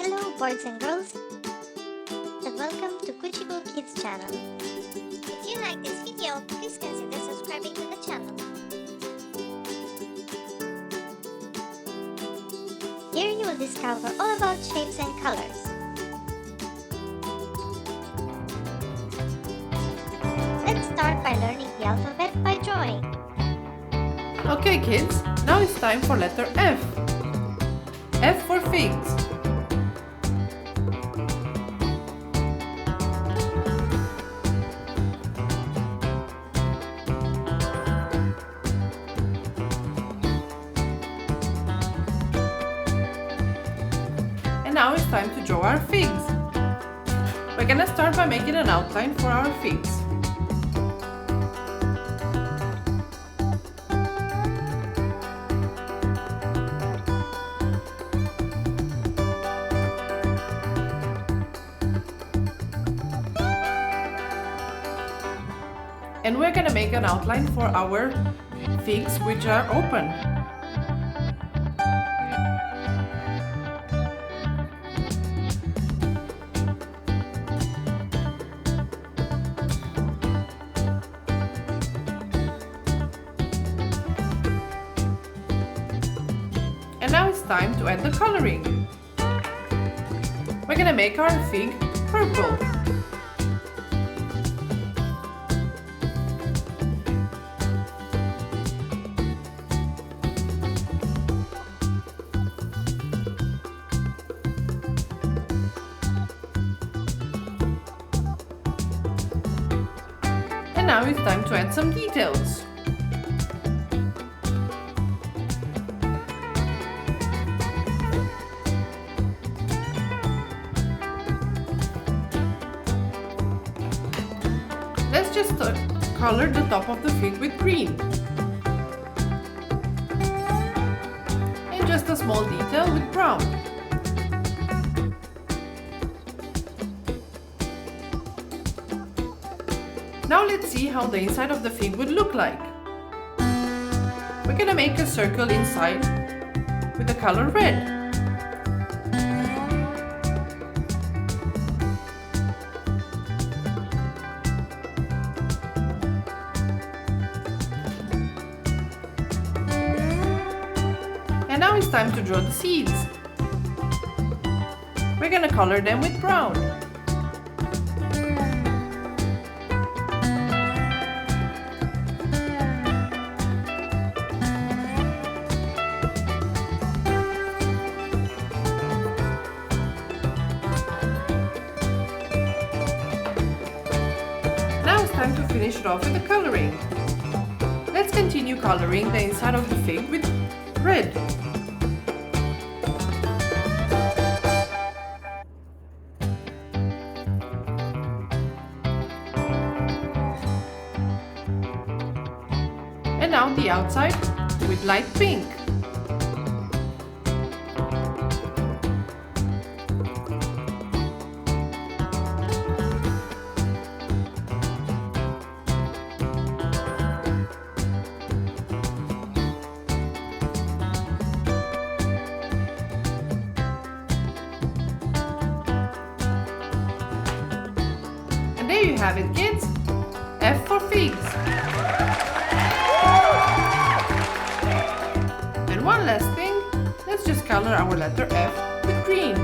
Hello boys and girls, and welcome to Kuchiko Kids channel. If you like this video, please consider subscribing to the channel. Here you will discover all about shapes and colors. Let's start by learning the alphabet by drawing. Okay kids, now it's time for letter F. F for figs. And now it's time to draw our figs. We're gonna start by making an outline for our figs. And we're gonna make an outline for our figs which are open. And now it's time to add the coloring. We're gonna make our fig purple. And now it's time to add some details. Let's just color the top of the fig with green. And just a small detail with brown. Now let's see how the inside of the fig would look like. We're gonna make a circle inside with the color red. And now it's time to draw the seeds. We're gonna color them with brown. Now it's time to finish it off with the coloring. Let's continue coloring the inside of the fig with red. And now the outside with light pink. And there you have it, kids. F for figs. And one last thing, let's just color our letter F with green.